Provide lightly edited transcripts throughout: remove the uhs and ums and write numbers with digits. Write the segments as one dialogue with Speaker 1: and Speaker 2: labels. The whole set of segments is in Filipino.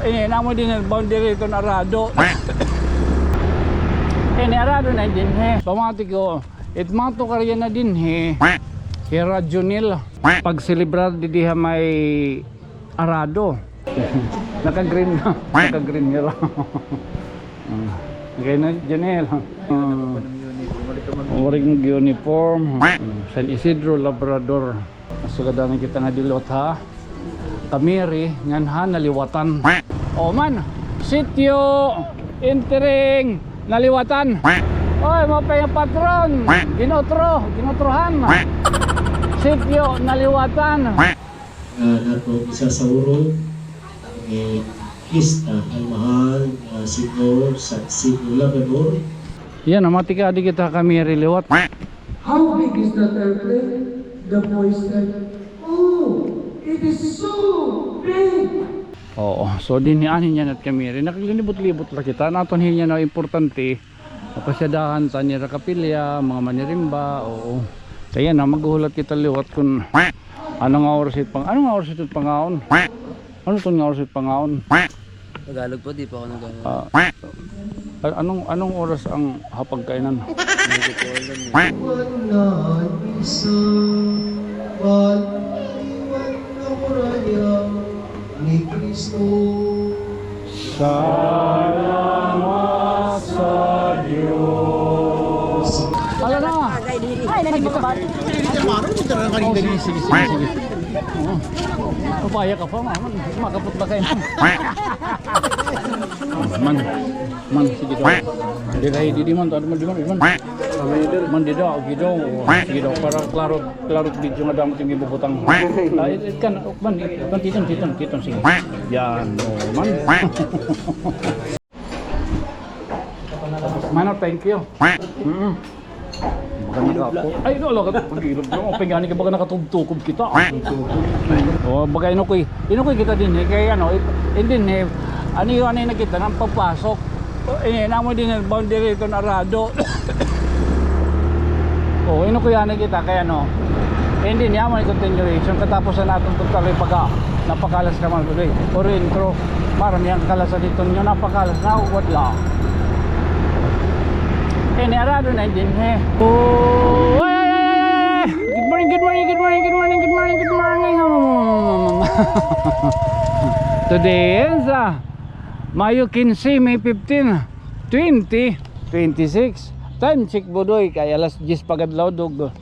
Speaker 1: Ini namo din ang boundary ito na arado. Ini arado na din he. Pamati ko, itmato karya na din he. Hira Junil. Pag celebrar di diha may arado. Naka-green na. Naka-green nila. Okay na, Junil. Oring uniform. San Isidro Labrador. Nasugadanan kita nga dilot ha. Kamiri nganhan naliwatan. O man, sityo entering naliwatan. Oy, mo pa yung patron. Ginotrohan. Sityo naliwatan.
Speaker 2: Nato isa sa urong ang pista ang mahal Sidro sa Sidro Labrador.
Speaker 1: Yan, amati ka di kita kamiri liwat.
Speaker 3: How big is that airplane? The boy said, "Oh, it is so big."
Speaker 1: Oo, so din ni anin yan at kamiri. Nakilibot-libot lang kita. Naton niya na importante. Pasyadahan ta niya kapilya, mga manirimba. Oo. Kaya na maghulat kita liwat kung anong oras it pangaon. Ano to nga oras it pangaon?
Speaker 4: Tagalog po, di pa ako nag-ano.
Speaker 1: Anong oras ang hapagkainan?
Speaker 4: Hindi ko alam.
Speaker 3: Wala isang pag-iwan na muraya ni Kristo.
Speaker 1: Salamat sa Diyos. Ala na! Ay, nandito ba? Oh, sige. Papaya ka pa, makapot ba kayo? Man, sige daw. Di man, man di daw, sige daw, para klaro video nga damot yung ibubutang. Kan, titon, sige. Yan, man. Mano, thank you. Ay, no, pag-ilog lang. Pagani ka baga nakatubtukob kita. O, baga inukoy kita din eh. Kaya ano, din eh, ano yung nakita ng papasok. Namo din ang boundary ito na arado. O, inukoy kita. Kaya ano, hindi niya mo yung continuation. Katapos na natin tuloy pagka napakalas ka man tuloy. O intro, marami ang kalasan dito nyo. Napakalas na, wadla. Ini arado na din he. Oh, good morning. Today is Mayo 15, May 15, 2026. Time check bodoy kay alas 10 pagadlaw dog.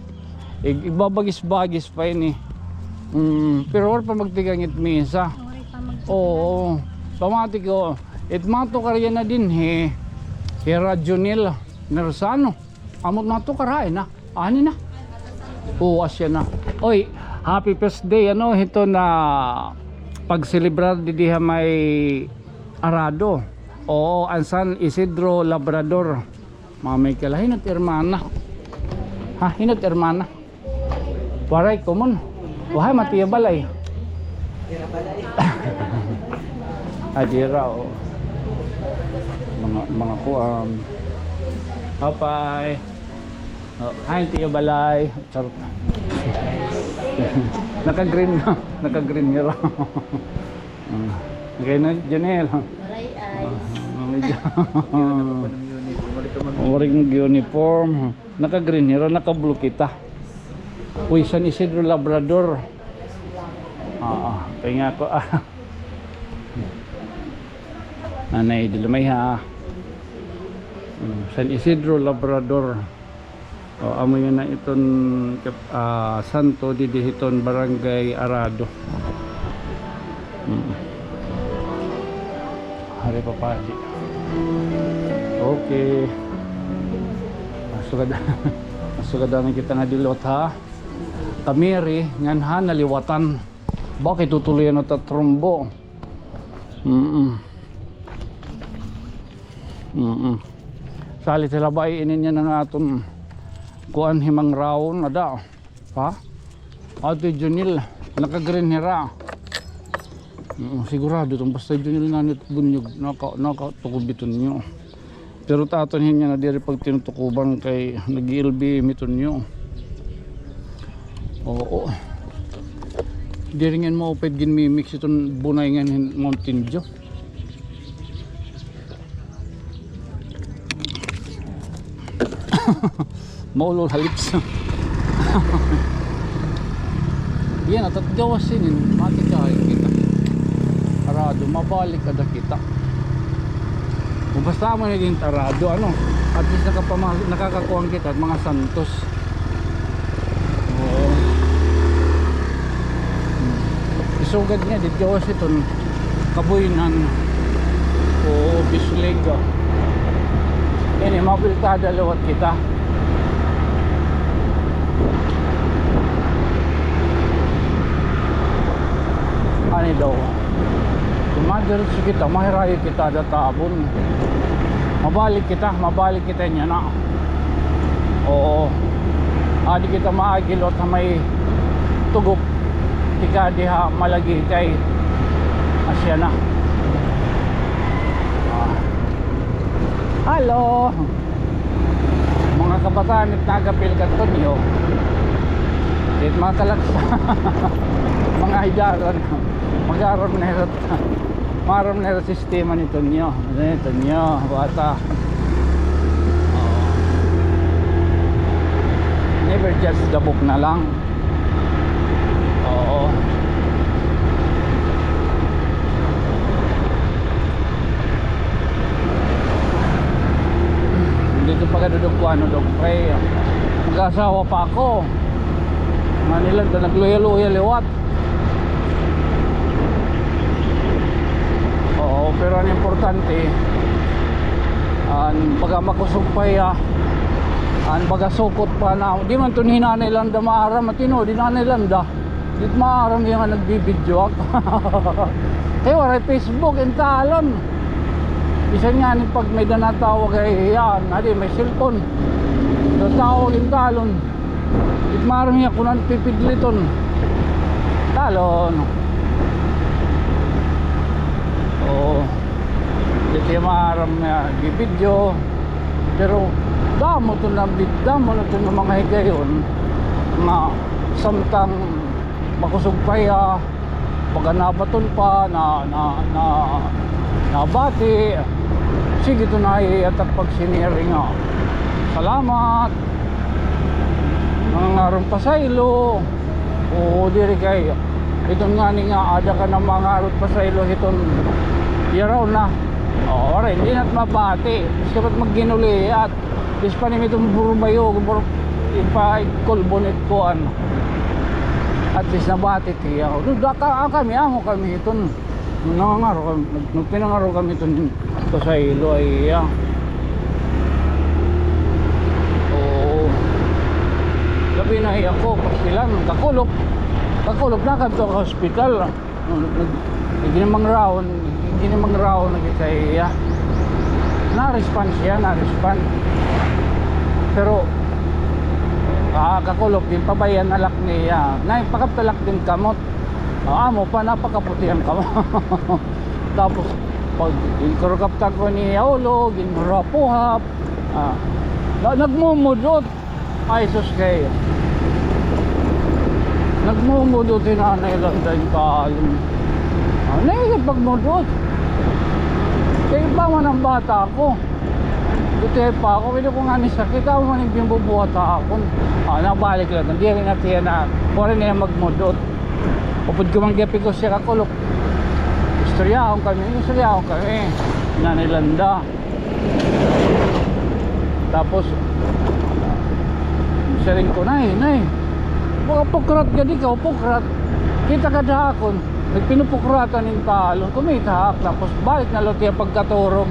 Speaker 1: Igbabagis-bagis pa ini. Pero or pa magtigangit misa. Oo. Pamati ko, itmato karya na din he. Hira Junil. Nersano, amot na to karain na, ani na. Oo, asya na. Oy, happy first day, ano, ito na pag-celebrar di diha may arado. Oo, ang San Isidro Labrador. Mamay kala, hinat hermana. Ha, hinat hermana. Waray, kumon. Wahay, matiya balay. Adira, o. Mga kuam. Hapay. Oh, hi, tiyo balay. Charot. Naka-green na. Naka-green nila. Okay na, Janelle. Oring uniform. Naka-green nila. Naka-blue kita. Uy, San Isidro Labrador. Kaya ko. Anay, dilamay ha. San Isidro Labrador. O amo yun na iton Santo Didihiton Barangay Arado. Hari papadi. Okay. Masugadan kita nga dilot ha. Kamiri nganhan naliwatan. Bakit tutuloyan na ta trombo? Sali sila ba inin niya ng aton kuan himang raon ada pa Ate Junil naka-green hira. Sigurado itong basta Junil na nit bunyog naka tukubiton nyo. Pero taton niya na diri pag tinutukuban kay nag-ilbi miton nyo. Oo. Diri ngeen mo uped gin mimix itong bunay ngeen Mountain Dew. Maulol halips. Yan at gawas sinin mati ka kita. Arado mabalik kada kita. Kung basta mo naging tarado ano, at least nakakakuha kita at mga santos. Oo. Isugad niya dito gawas ito kabuinan o Bislega. Ini mapiltada lawat kita. Ano daw? Madiretso kita, mahirayo kita databon. Mabalik kita niya na. Oo. Adi kita maagilot na may tugop. Tika diha malagi kay asya na. Halo. Mga kabataan at nagapil ka to niyo. Dit matalaksa. Mga hidaron. Magaram na hirot. Maram na hirot sistema nito niyo. Ito niyo, bata. Never judge the book na lang. Oo. Dito pa kadudog ko ano dog pre. Mag-asawa pa ako. Manilang na nagluya-luya liwat. Oo, pero ang importante baga makusog pa ya baga sukot pa na di man to ni nanay landa maaram matino di nanay landa di maaram yung nagbibidyo ako. Kaya wala Facebook and talon isa nga ni pag may danatawag ay yan adi may cellphone natawag yung talon di maaram yung kunan pipidliton talon. Oo. Di kaya maaram na video pero damo to na mga higayon na samtang makusog pa ya pag nabaton pa na nabati sige to na at pag siniring nga salamat mga ngarong pasaylo o diri kay iton nga ni nga ada ka ng mga ngarong pasaylo iton yaraw na o rin hindi na't mabati kasi ba't magginuli at dispanim itong burumayo ipa-kolbonit ko ano at least nabati tiya ako kami iton nangangaro nagpinangaro kami iton ito sa ilo ay oo gabi na ako pastilan kakulok na kanto ka hospital ginamang raon nagkikaya na-response siya pero kakulok din pabayan alak niya pakaptalak din kamot amo pa napakaputi ang kamot tapos pag inkurukaptan ko ni Aulo ginurapuhap nagmumudot ay sus kayo nagmumudot hinanay lang dahil kaalong naisip pagmudot kaya pa man ang bata ako buti pa ako hindi ko nga nisakit ako man yung bimbubuhata ako nabalik lang hindi rin natin na wala na yung magmudot upod ko manggapi ko siya kakulok istoryahan kami nanilanda tapos saring ko nay mga pukrat gadi ka pukrat kita ka dahakon nagpinupukratan ng talon kumitahak tapos balik na lutiya pagkaturog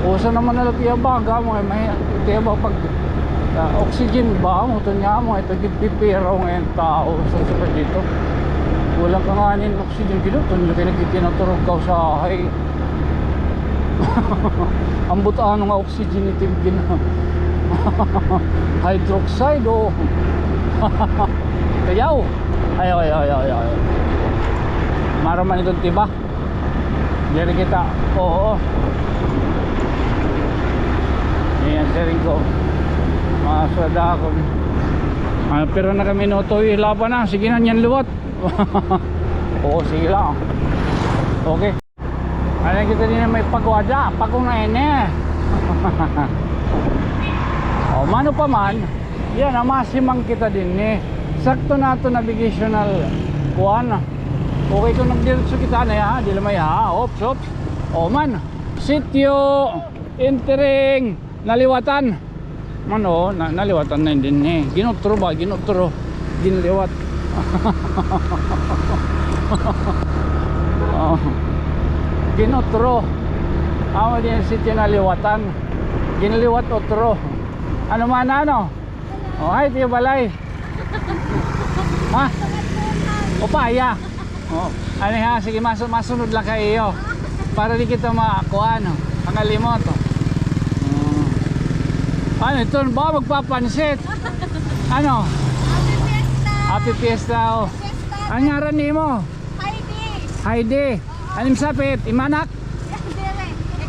Speaker 1: usa naman na lutiya baga mo may lutiya ba pag oxygen ba mo ito niya mo ito gipipiraw ngayon tao sa dito walang kanganin oxygen dito ito nyo kayo nagkikinuturog ka sa hay ang butaan nga oxygen itim gina hydroxide o kayaw ay maraman itong tiba diri kita oo yan sharing ko maswada ako pero na kami notoy laban na sige na yan luwat oo sige lang okay ano kita din may pagwada pagong na ene O, mano pa man, yan, masimang kita din eh. Sakto na ito navigational kuhan. Okay kung nagdiretso kita na ya, di lamay ha, ops, ops. O man, sityo, entering, naliwatan. Mano, naliwatan na din eh. Ginutro ba, ginutro, ginliwat. Oh, ginutro. Amo din sityo naliwatan. Ginliwat otro. Ano man ano? Oh, ay, tiyo balay. Ha? O paya. Oh, ano ha? Sige, masunod lang kayo. Para di kita makuha, no? Ang alimot, oh. Ano, ito ba magpapansit? Ano? Happy Fiesta, oh. Ang ngaran ni mo? Heidi. Anim sapit? Imanak?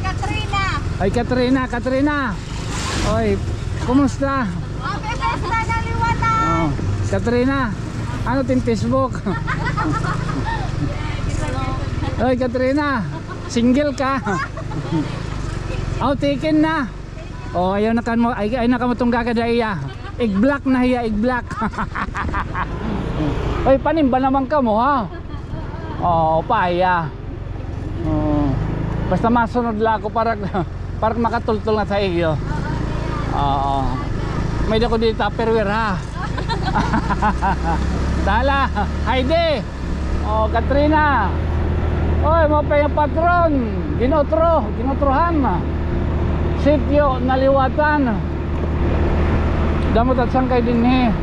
Speaker 5: Katrina.
Speaker 1: Ay, Katrina. Oy, kumusta?
Speaker 5: Happy Fiesta ng Liwatan.
Speaker 1: Oh, Katrina. Ano tin Facebook? Oy, Katrina. Single ka? Oh, taken na. Oh, ayaw na kan mo, ay na ka mo tong gagadaya. Ig-black na hiya, ig-black. Oy, panimba naman ka mo, ha? Oh, paya. Oh. Basta masunod lang ako para makatultol na sa iyo. Oo. May dako dito Tupperware, ha. Tala, Heidi. Oh, Katrina. Oy, mo pa yung patron. Ginutrohan. Sityo naliwatan. Damot at sangkay din eh.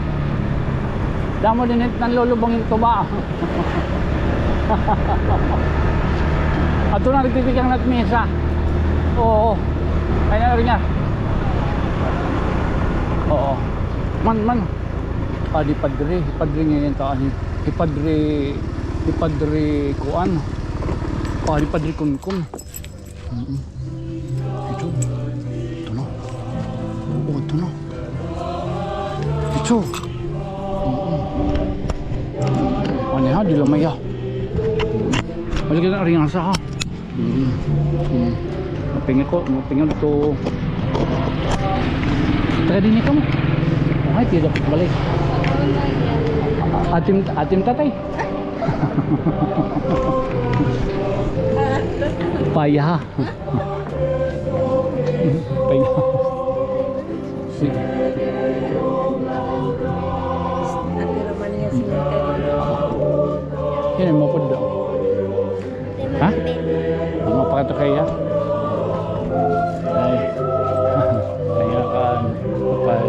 Speaker 1: Damo din ng lulubangin tuba. Ato na nagtitigang nat misa. Oo. Kaya na rin niya. Oo. Man. Di padre ngayon taan. Di padre kuan. Di padre kun. Ito na. Oo, ito na. Ito. Ano ha, di lamay ha. Malagay na rin ang asa ha. Mapingin ito. Taga din ikaw mo. Ay, tidak balik. Atim tatay. Paya. Paya. Sige. Yan ang mapod daw. Ha? Ang mapakato kaya? Ay. Kaya ka. Papay.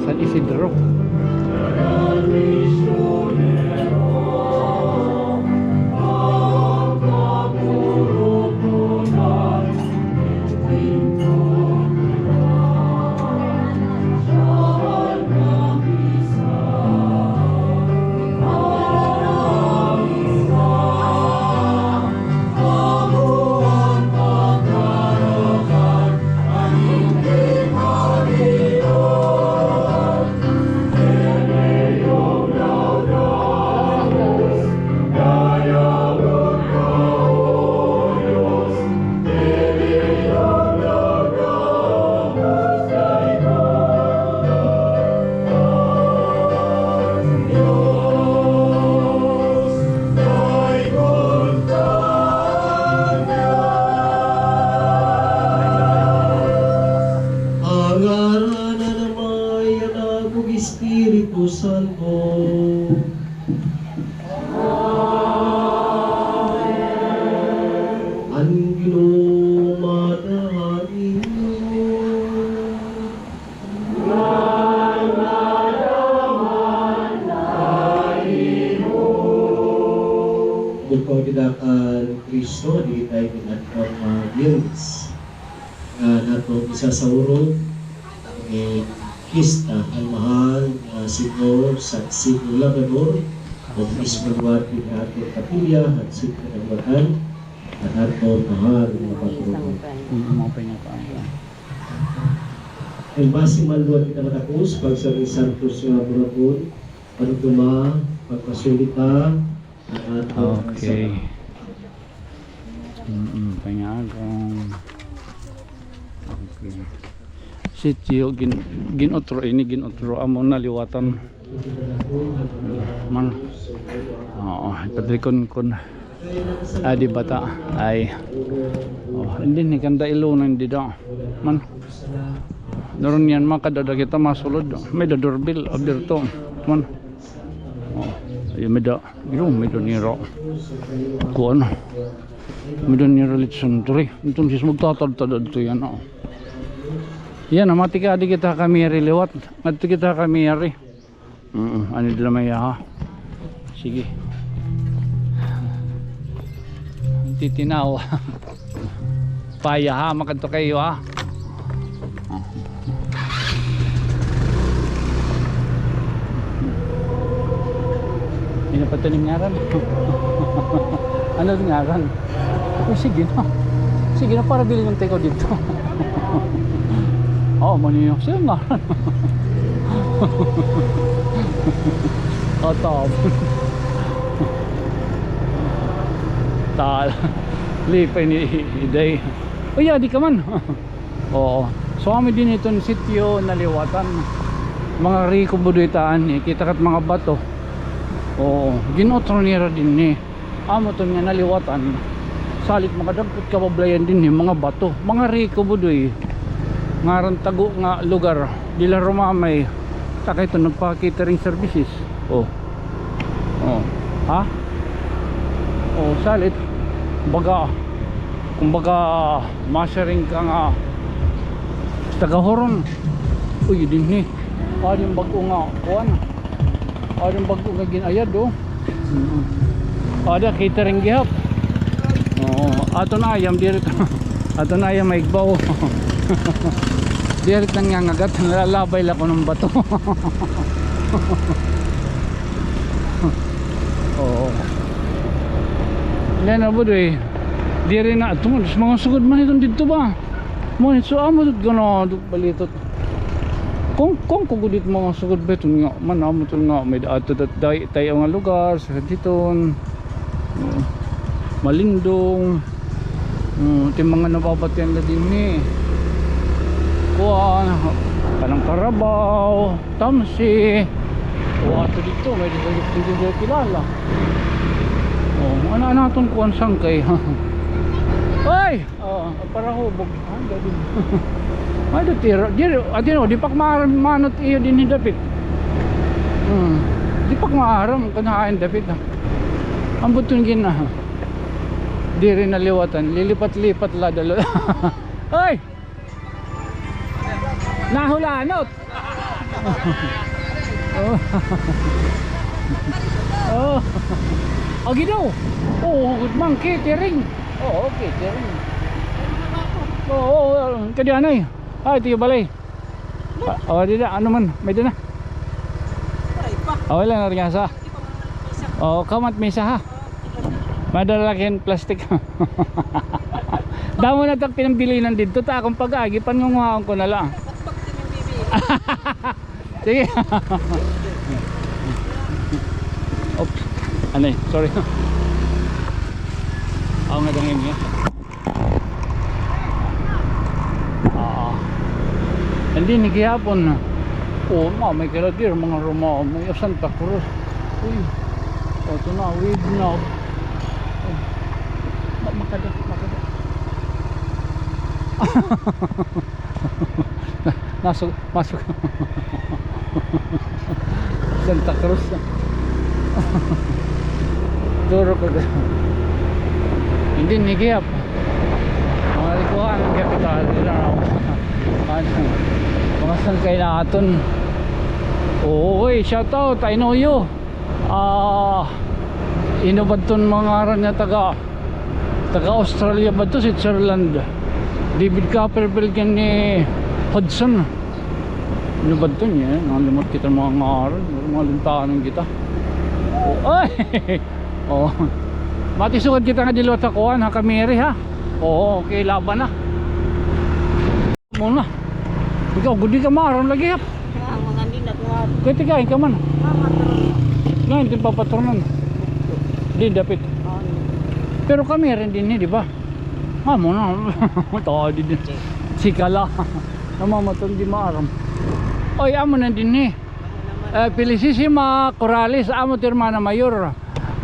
Speaker 1: San Isidro.
Speaker 2: Espiritu Santo. Ang ginumadahain Bukod kidakan Kristo, di tayo kinatang mga nato isa sa urong Pista ang mahal na signo sa signo Labrador o ismagwati na ato kapilya at signo ng bakan at ato mahal na patron. Ang basi maluan kita matapos pagsabi Santos nga burapon pagtuma, pagpasulita at ato
Speaker 1: okay. Pangagong. Okay. Sitio ginotro ini ginotro amo na liwatan. Man. Oo, padrikon kon. Di bata ay hindi ni kanda ilunan di daw. Man. Naroon yan makadada kita masulod. May da doorbell abirto. Man. Ay may da niro. Kuan. May da niro litson tri. Itong sis magtatad-tad to yan. Yan, mati ka di kita kami liwat. Mati kita kami ano dila may ha. Sige. Titinaw. Paya ha, makanto kayo ha. Hindi na pataling ngaran. Ano yung ngaran? Sige na. Sige na, para bilhin yung teko dito. Maniyok siya ngaran. Top. Tal. Lipay ni Iday. Di ka man. Oo. So kami din itong sitio na liwatan. Mga riko buduitaan kita kat mga bato. Oo. Ginotro nira din ni. Amo to nga naliwatan. Salit makadagpot kabablayan din ni mga bato. Mga riko buduy. Ngaran tago nga lugar. Dila rumamay. Taka ito nagpa-catering services. Ha? Salit kumbaga masaring ka nga tagahoron. Din ni yung bago nga kuan. Yung bago nga ginayad ada catering gihap. Ato na ayam direct. Ato na ayam maigbaw. Direct nang ngangagat, nalalabay lang ko ng bato. Yan na po doy. Di rin na ito. Mga sugod man itong dito ba? Mga so amo ito gano'n. Balitot. Kung kugudit mga sugod ba ito nga. Man amo ito nga. May ato tayo nga lugar. Sa dito. Malindong. Ito yung mga nababatian na din eh. Kuha. Kanang Karabaw. Tamsi. Ato dito. May dito kilala. Ano natin kuhan sangkay. Oy! Para hubog. Galing. Ay, tira. Di pak manot iyo din ni David. Di pak maaram kanahain David. Ang butong gina. Di rin naliwatan. Lilipat-lipat la dalo. Oy! Nahulanot! Gido. Good man, catering. Catering. Kadianay. Ito yung balay. Dida, ano man, may dina. Wala na rin sa. Kamat misa ha. Madalakin plastic. Damo na tak pinambilinan dito. Ta akong pag-agi, pangunguhaan ko na lang. Sige. Oops. Anay, sorry. Ako nga dangin niya. Hindi nagihapon na. May kaladir, mga Roma, may Santa Cruz. Ito na, wave na. Makada. Masuk. Santa Cruz. Duro ko doon. Hindi nigiyap. Mga likuhan ng kapital nila. Mga sangkay na aton. Shout out, I know you. Inobadton mga aran na taga Australia ba to, Switzerland. David Copperfield yan ni Hudson. Inobadton yan. Nalimot kita mga aran. Mga lintahan kita. Matisugad kita nga dilot akuan ha kameri ha. Okay, laban na. Muna. Ikaw gudi ka maron lagi hap.
Speaker 5: Mga hindi na kuha.
Speaker 1: Kaya tigain ka man. Ngayon din papatronan. Di dapit. Pero kami rin din di ba? Amo na. Tadi din. Sikala. Namamatong di maaram. Oy, amo na din eh. Felicissima Corrales, amo ti hermana mayor.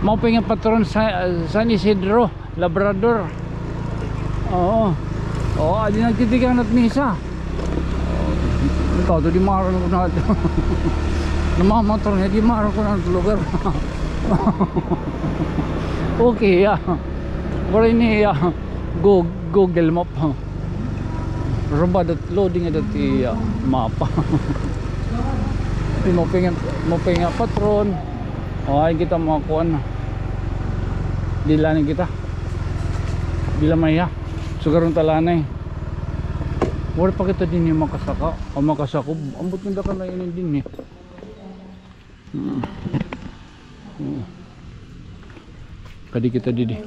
Speaker 1: Mau pengen patron San Isidro, Labrador. Oo. Oo, adi nagtitigang at misa. Ito, di maaram ko na ito. Namamatong niya, di maaram ko na ito lugar. Okay, ya. Wala ini ya. Google Map. Roba dat loading dat mapa. Mo pengen patron. Oh, ay kita mo kuan. Dilanin kita. Bila maya. Sugarong talanay. Wala pa kita din yung makasaka. O makasako. Ambot nanda ka na yun din eh. Kadi kita didi.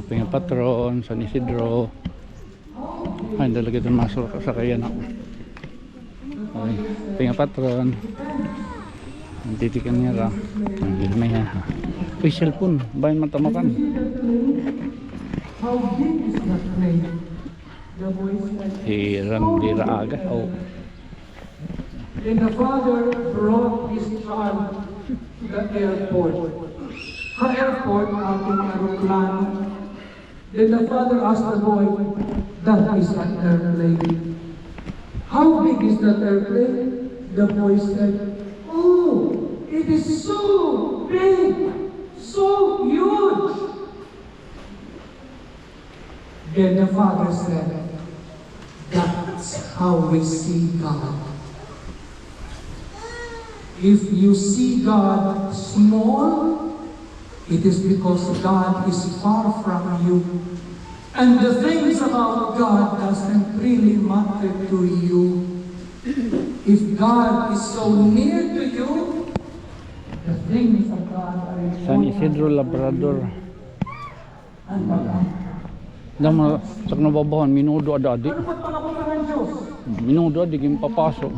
Speaker 1: Pengen patron San Isidro. Ay, talaga ito masuk sa kaya na. Okay, pengen patron. Titikan niya ra. Hindi may ha. Uy, cellphone, bayan matamakan.
Speaker 3: How big is that plane? The boy said.
Speaker 1: Hiram di raaga. Oh.
Speaker 3: Then the father brought his child to the airport. Sa airport, ating aeroplano. Then the father asked the boy, that is an airplane. How big is that airplane? The boy said, oh, it is so big, so huge. Then the father said, that's how we see God. If you see God small, it is because God is far from you. And the things about God doesn't really matter to you. If God is so near to you, the things of God are
Speaker 1: San
Speaker 3: important.
Speaker 1: Isidro Labrador.
Speaker 3: And pag-
Speaker 1: Dama sak nababahan minudo ada adik.
Speaker 3: Ano ba't panapunta ng Diyos?
Speaker 1: Minudo adik yung papasok.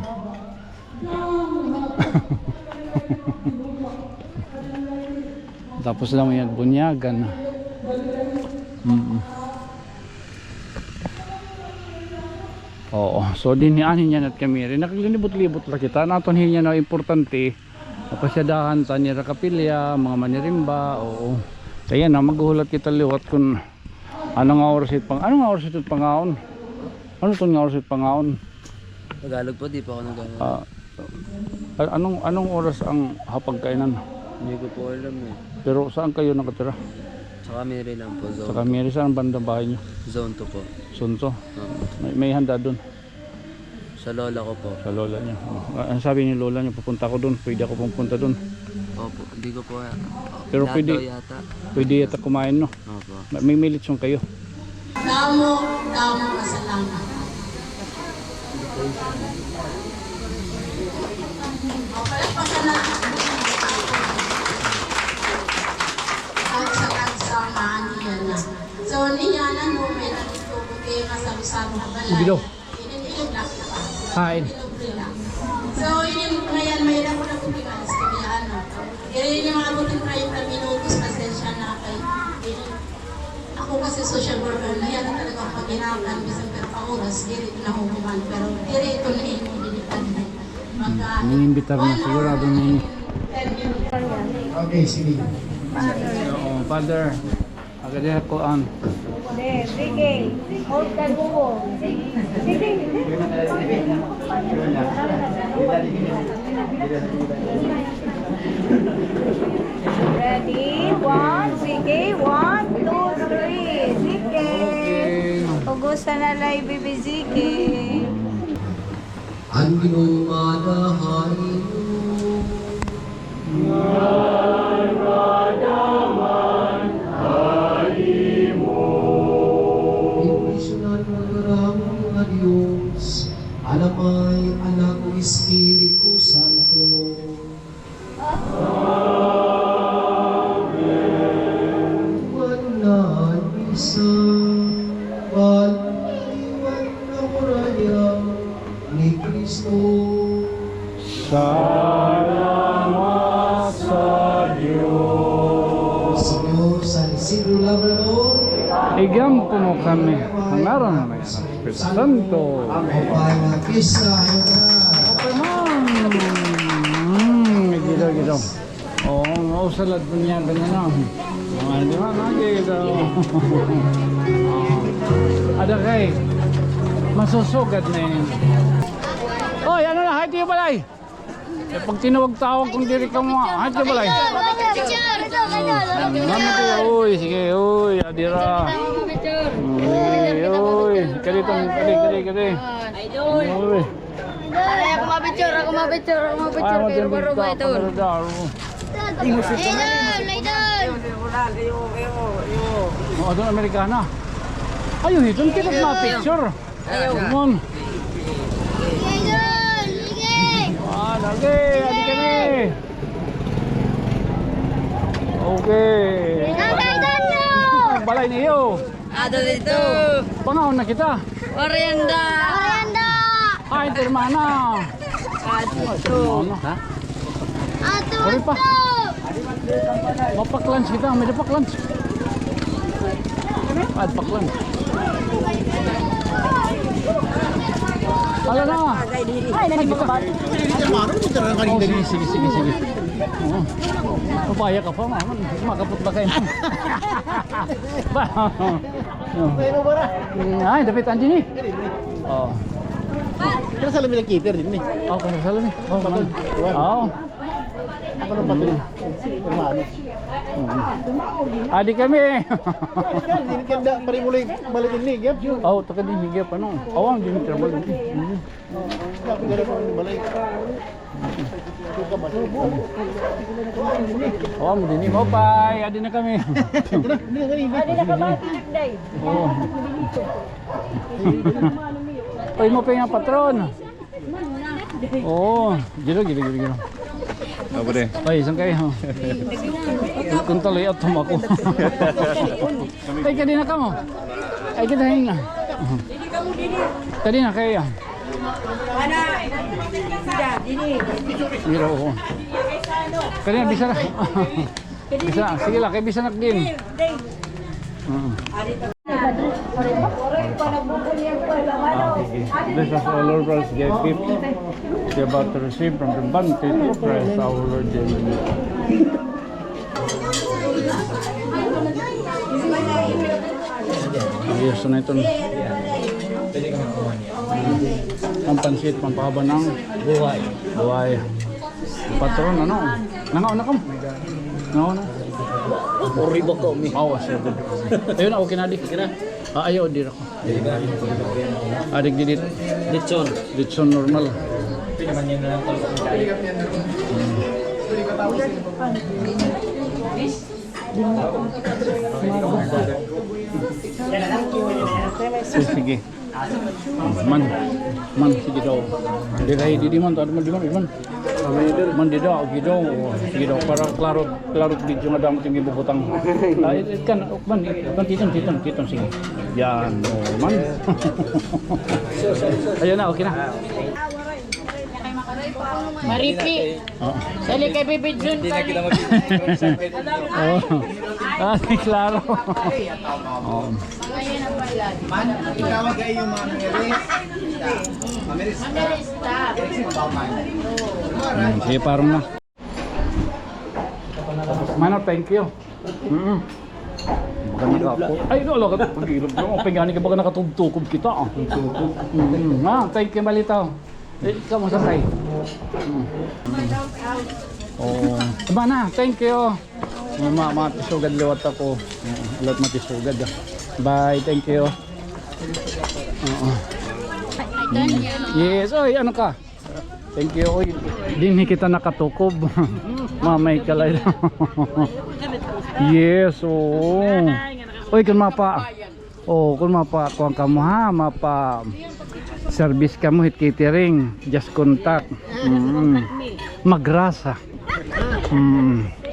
Speaker 1: Tapos lang yan bunyagan. Oo, so din ni ani niya at kami rin nakaglibot-libot la kita naton hinya na importante pasyadahan ta ni kapilya mga manirimba. Oo, kaya na maghulat kita liwat kun anong oras it pangaon. Ano tong oras it pangaon?
Speaker 4: Tagalog po, di pa ako nag-ano.
Speaker 1: Anong oras ang hapagkainan?
Speaker 4: Hindi ko po alam eh.
Speaker 1: Pero saan kayo nakatira?
Speaker 4: Sa Camiri lang po,
Speaker 1: Sa
Speaker 4: zone.
Speaker 1: Camiri, saan ang bandang bahay nyo?
Speaker 4: Zone 2 po.
Speaker 1: Sunto.
Speaker 4: Oo.
Speaker 1: May handa doon
Speaker 4: Sa lola ko po.
Speaker 1: sa lola nyo. Ang sabi ni lola nyo, pupunta ko doon. Pwede ako pumunta doon.
Speaker 4: Opo, hindi ko po.
Speaker 1: Pero
Speaker 4: lahat
Speaker 1: pwede-
Speaker 4: daw yata.
Speaker 1: Pwede yata kumain, no?
Speaker 4: Opo.
Speaker 1: May militsyon kayo.
Speaker 6: Damo kasalanan. O, palagpasan na. At sa kagsamaan niya na. So, niya na no, may nagtubuti masabi-sabi na balay.
Speaker 1: Ibido.
Speaker 6: Inig lang.
Speaker 1: Kain.
Speaker 6: Inubre lang. So, yun ngayon, may na ko na kumikas. Kaya ano. Yun yung mga buting 30 minutos, pasensya na kay ako kasi social worker na yan talaga pag hinakan bisan pero pa-oras, diri na hukuman. Pero diri ito na yung dilipan.
Speaker 1: Ninimbitar na sigurado ninyo.
Speaker 3: Okay, sige.
Speaker 1: Oo, Father. Agad ako ang
Speaker 5: Sige, hold ka mo. Sige. Ready? Sige. 1, 2, 3. Sige. Ugusan na lang ibibizike.
Speaker 3: Ang ginumadahain Ibisunan magarang nga Diyos, alamay anak o Espiritu Santo. Wanan isa, baliwan na muraya ni Kristo.
Speaker 1: salamat sa Diyos. Bigyan po mo kami ang naroon na may Espiritu Santo. Gitu. Oh, salad po niya, ganyan na. Di ba? Gitu. Ada kay, masusugad na yun. Oy, ano na, hi tiyo balay. Eh, pag tinawag-tawag kung diri ka mo, hi tiyo balay. Uy, sige, uy, adira. Uy, kalito, kali. Uy.
Speaker 5: Ako mapicture. Pero baro ba ito?
Speaker 1: Oh, doon Amerikana. Ayun, ito kita ma-picture. Ayun. Lagi, adi kami. Okay. Balay niyo.
Speaker 5: Ado dito.
Speaker 1: Panahon na kita.
Speaker 5: Orienda.
Speaker 1: Ay, hermana. Ano? Ha? Sorry pa. Mapak-lunch kita, may dapak-lunch. Ad pak-lunch. Ala na. Ay, nagkita. Sige. Upaya ka pa, man. Makapot ba kayo? Ay, dapat anjing ni. Oh.
Speaker 7: Kaya sa lamin ng cater din eh.
Speaker 1: Oh, kaya sa lamin. Oh, man. Oh.
Speaker 7: Ako nang patuloy. Hermano.
Speaker 1: Adi kami.
Speaker 7: Hindi ka pari mulai balik ini, gap.
Speaker 1: Oh, to kadi higap ano. Awang din trouble din.
Speaker 7: Tapi gara ko balik.
Speaker 1: Oh, mo din mo bye. Adi na kami.
Speaker 5: Adi na kabati day.
Speaker 1: Oh. Oy mo pa yung patron. Oh, gilo. Apa deh? Ay, isang kayo. Kung tuloy at tumako. Ay, kanina ka mo. Ay, kadahin na. Kanina kayo. Biro ko. Kanina, bisa na. Bisa na. Sige lang, kaya bisa na din. This is our Lord Christ gave gift. We are about to receive from the bounty of Christ our Lord Jesus. Ayos na ito. Ang pansit, pampahaba ng buhay. Patron, ano? Nangaw na kam? Nangaw na?
Speaker 7: Ori ba ko mi?
Speaker 1: Oo, sir. Ayun na, okay na di. Ayaw, di ako. Adik didit. Ditson normal. Sige. Man sige daw. Di man tadi man. Man di daw gitu. Sige daw para klaro video nga damo tingi bubutang. Kan titon sige. Yan man. Ayun na, okay na.
Speaker 5: Maripi. Sali kay Bibi Jun. Hindi na kita
Speaker 1: klaro.
Speaker 7: Itawag kayo yung mga
Speaker 1: Sige, parang na. Mano, thank you. Baka nakapo. Ay, no, lagat. Pag-ilog lang. O, pingani ka baka nakatugtukob kita. Thank you, Malitaw. Ikaw mo sakay. Oh, tama na, thank you. Matisugad liwat ako. Alat matisugad. Bye, thank you. Yes, oy, ano ka? Thank you, oy. Din kita nakatukob. Mamay kalay. Yes, oh. Oy, kung mapa. Oh, kung mapa kuang kamo ha, mapa service kamo hit catering, just contact. Magrasa.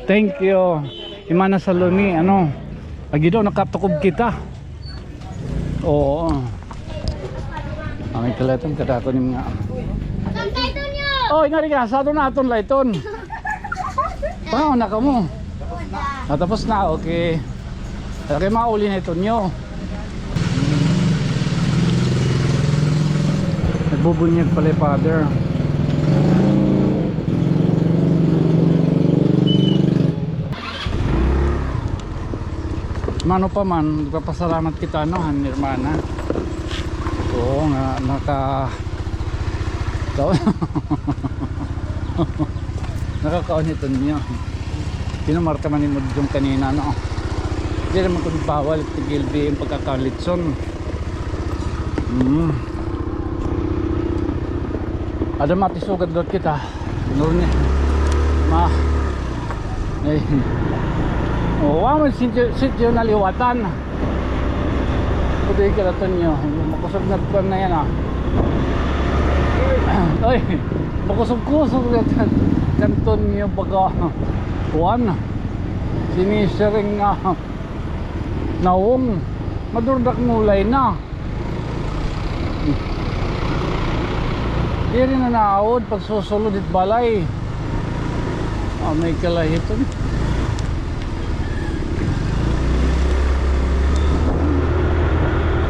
Speaker 1: Thank you. Imana Saloni, ano? Agi daw nakatukob kita. Oo. Ang kalaton kada ko ning nga. Oy, ngari ka sa aton naton layton. Paano na kamo? Natapos na, okay. Okay, mauli na ito nyo. Bubunyag pala yung father. Mano pa man, nagpapasalamat kita no, Hermana. Oo nga, nakakauniton niyo. Pinamarka man mo yung kanina no. Hindi naman kung bawal tigil yung pagkakalitson. Ada mati sugad dot kita. Nurni. Ma. Eh. Oh, waman sityo na liwatan. Pwede ka natin nyo. Makusog na tuwan na yan ah. Ay, makusog-kusog na kanton nyo baga. Tuwan. Sinisiring naong. Madurdak mulay na. Di rin na naawod pag susulod it balay. May kalahiton.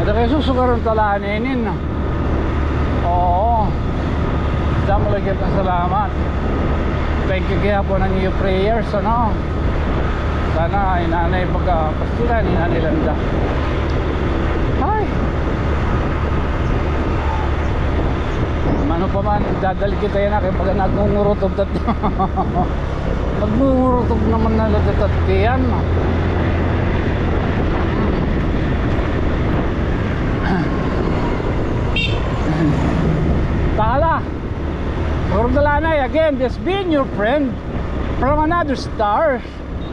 Speaker 1: Ada kayo susugaron talahanin. Oo. Damo lagi ang salamat. Thank you kaya po ng iyo prayers, ano. Sana inanay pagkapastila ni Nanay Landa. Hi. Ano pa man, dadali kita yan akin pag nagmungurutog magmungurutog naman na latatat yan. Tala Ordalanay again, this being your friend from another star.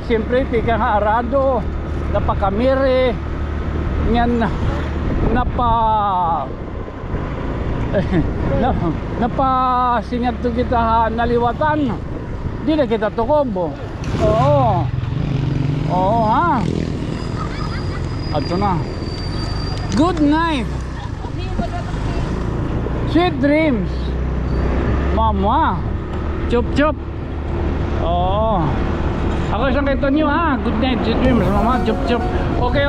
Speaker 1: Siyempre tika nga arado napakamiri nyan napasinyat to kita naliwatan. Di na kita tukombo. Oo ha. Ato na. Good night. Sweet dreams, mama. Chup chup. Oo. Ako isang kito nyo ha. Good night, sweet dreams, mama. Chup chup. Okay.